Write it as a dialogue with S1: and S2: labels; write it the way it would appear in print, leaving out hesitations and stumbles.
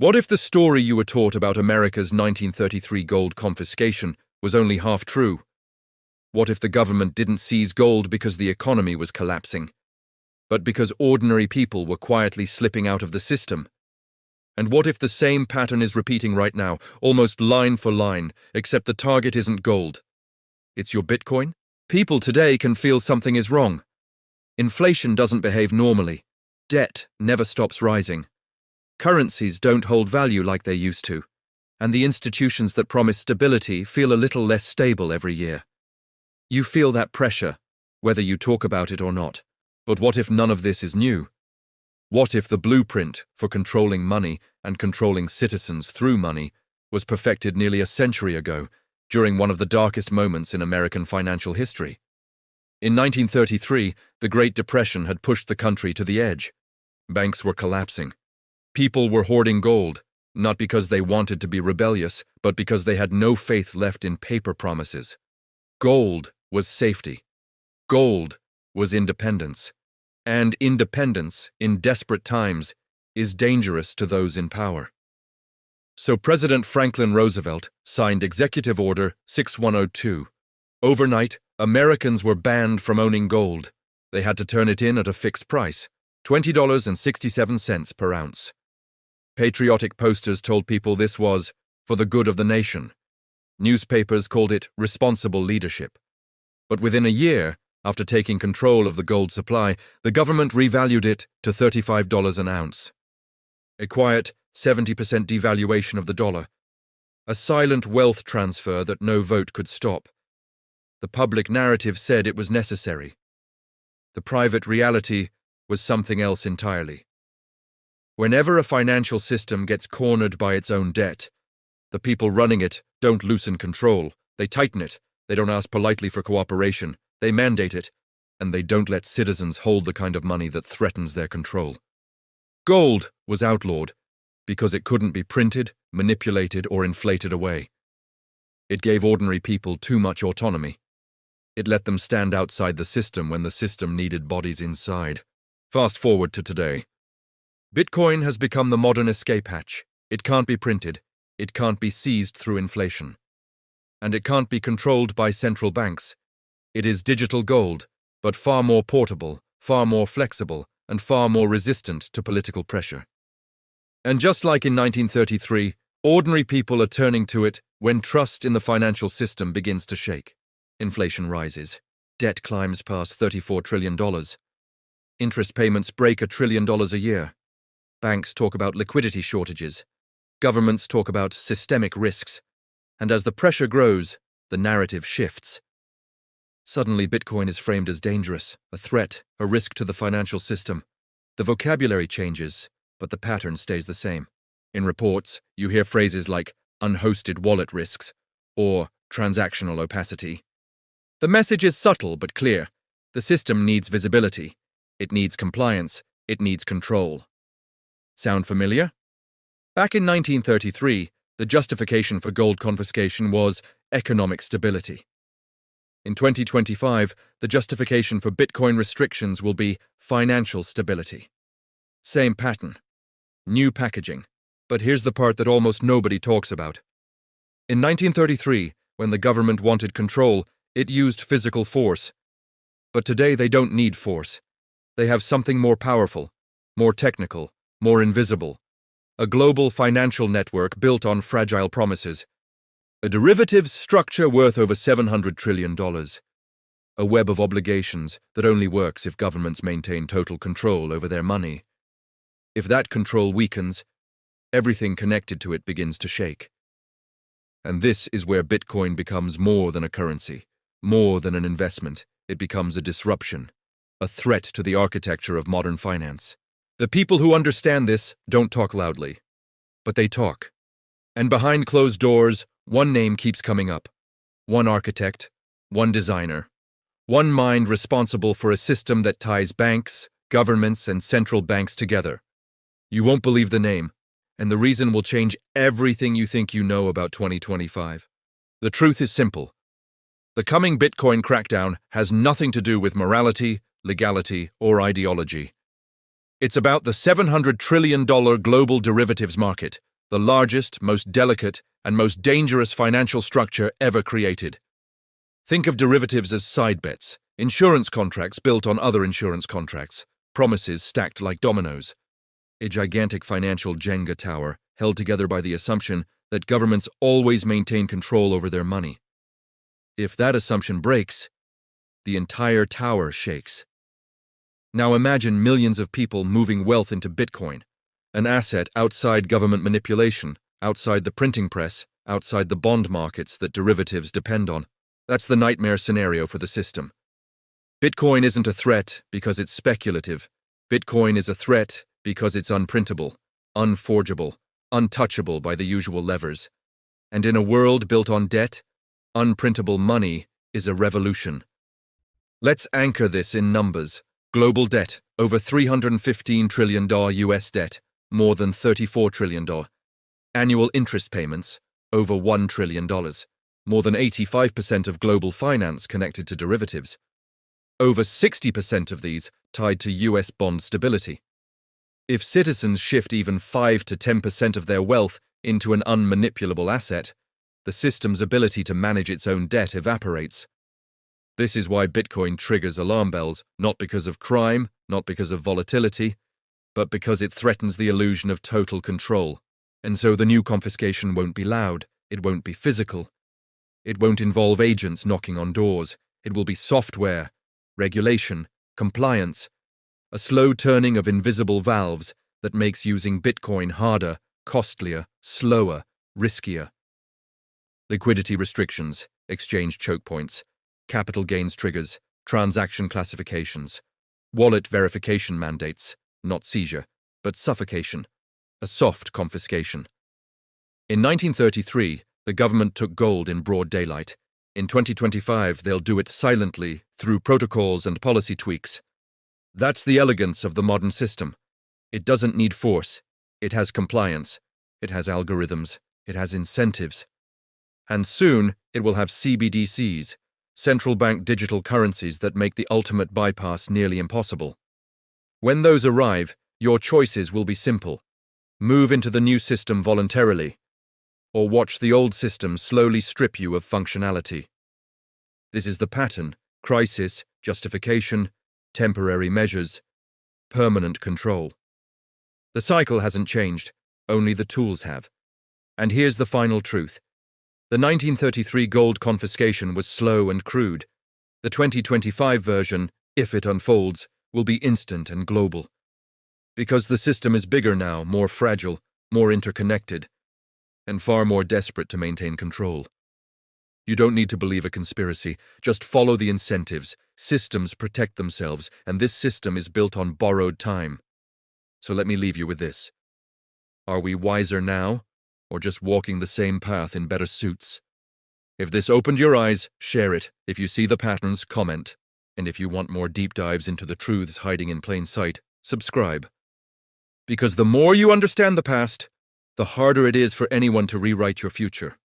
S1: What if the story you were taught about America's 1933 gold confiscation was only half true? What if the government didn't seize gold because the economy was collapsing, but because ordinary people were quietly slipping out of the system? And what if the same pattern is repeating right now, almost line for line, except the target isn't gold? It's your Bitcoin? People today can feel something is wrong. Inflation doesn't behave normally. Debt never stops rising. Currencies don't hold value like they used to, and the institutions that promise stability feel a little less stable every year. You feel that pressure, whether you talk about it or not. But what if none of this is new? What if the blueprint for controlling money and controlling citizens through money was perfected nearly a century ago, during one of the darkest moments in American financial history? In 1933, the Great Depression had pushed the country to the edge. Banks were collapsing. People were hoarding gold, not because they wanted to be rebellious, but because they had no faith left in paper promises. Gold was safety. Gold was independence. And independence, in desperate times, is dangerous to those in power. So President Franklin Roosevelt signed Executive Order 6102. Overnight, Americans were banned from owning gold. They had to turn it in at a fixed price, $20.67 per ounce. Patriotic posters told people this was for the good of the nation. Newspapers called it responsible leadership. But within a year, after taking control of the gold supply, the government revalued it to $35 an ounce. A quiet 70% devaluation of the dollar. A silent wealth transfer that no vote could stop. The public narrative said it was necessary. The private reality was something else entirely. Whenever a financial system gets cornered by its own debt, the people running it don't loosen control. They tighten it. They don't ask politely for cooperation. They mandate it, and they don't let citizens hold the kind of money that threatens their control. Gold was outlawed because it couldn't be printed, manipulated, or inflated away. It gave ordinary people too much autonomy. It let them stand outside the system when the system needed bodies inside. Fast forward to today. Bitcoin has become the modern escape hatch. It can't be printed. It can't be seized through inflation. And it can't be controlled by central banks. It is digital gold, but far more portable, far more flexible, and far more resistant to political pressure. And just like in 1933, ordinary people are turning to it when trust in the financial system begins to shake. Inflation rises. Debt climbs past $34 trillion. Interest payments break $1 trillion a year. Banks talk about liquidity shortages. Governments talk about systemic risks. And as the pressure grows, the narrative shifts. Suddenly, Bitcoin is framed as dangerous, a threat, a risk to the financial system. The vocabulary changes, but the pattern stays the same. In reports, you hear phrases like unhosted wallet risks or transactional opacity. The message is subtle but clear. The system needs visibility. It needs compliance. It needs control. Sound familiar? Back in 1933, the justification for gold confiscation was economic stability. In 2025, the justification for Bitcoin restrictions will be financial stability. Same pattern. New packaging. But here's the part that almost nobody talks about. In 1933, when the government wanted control, it used physical force. But today they don't need force. They have something more powerful, more technical, more invisible. A global financial network built on fragile promises. A derivatives structure worth over $700 trillion. A web of obligations that only works if governments maintain total control over their money. If that control weakens, everything connected to it begins to shake. And this is where Bitcoin becomes more than a currency, more than an investment. It becomes a disruption, a threat to the architecture of modern finance. The people who understand this don't talk loudly, but they talk. And behind closed doors, one name keeps coming up. One architect, one designer, one mind responsible for a system that ties banks, governments, and central banks together. You won't believe the name, and the reason will change everything you think you know about 2025. The truth is simple. The coming Bitcoin crackdown has nothing to do with morality, legality, or ideology. It's about the $700 trillion global derivatives market, the largest, most delicate, and most dangerous financial structure ever created. Think of derivatives as side bets, insurance contracts built on other insurance contracts, promises stacked like dominoes. A gigantic financial Jenga tower held together by the assumption that governments always maintain control over their money. If that assumption breaks, the entire tower shakes. Now imagine millions of people moving wealth into Bitcoin, an asset outside government manipulation, outside the printing press, outside the bond markets that derivatives depend on. That's the nightmare scenario for the system. Bitcoin isn't a threat because it's speculative. Bitcoin is a threat because it's unprintable, unforgeable, untouchable by the usual levers. And in a world built on debt, unprintable money is a revolution. Let's anchor this in numbers. Global debt, over $315 trillion US debt, more than $34 trillion. Annual interest payments, over $1 trillion. More than 85% of global finance connected to derivatives. Over 60% of these tied to US bond stability. If citizens shift even 5 to 10% of their wealth into an unmanipulable asset, the system's ability to manage its own debt evaporates. This is why Bitcoin triggers alarm bells, not because of crime, not because of volatility, but because it threatens the illusion of total control. And so the new confiscation won't be loud, it won't be physical. It won't involve agents knocking on doors. It will be software, regulation, compliance, a slow turning of invisible valves that makes using Bitcoin harder, costlier, slower, riskier. Liquidity restrictions, exchange choke points, capital gains triggers, transaction classifications, wallet verification mandates, not seizure, but suffocation, a soft confiscation. In 1933, the government took gold in broad daylight. In 2025, they'll do it silently through protocols and policy tweaks. That's the elegance of the modern system. It doesn't need force. It has compliance. It has algorithms. It has incentives. And soon, it will have CBDCs, central bank digital currencies that make the ultimate bypass nearly impossible. When those arrive, your choices will be simple. Move into the new system voluntarily, or watch the old system slowly strip you of functionality. This is the pattern: crisis, justification, temporary measures, permanent control. The cycle hasn't changed, only the tools have. And here's the final truth. The 1933 gold confiscation was slow and crude. The 2025 version, if it unfolds, will be instant and global. Because the system is bigger now, more fragile, more interconnected, and far more desperate to maintain control. You don't need to believe a conspiracy, just follow the incentives. Systems protect themselves, and this system is built on borrowed time. So let me leave you with this. Are we wiser now, or just walking the same path in better suits? If this opened your eyes, share it. If you see the patterns, comment. And if you want more deep dives into the truths hiding in plain sight, subscribe. Because the more you understand the past, the harder it is for anyone to rewrite your future.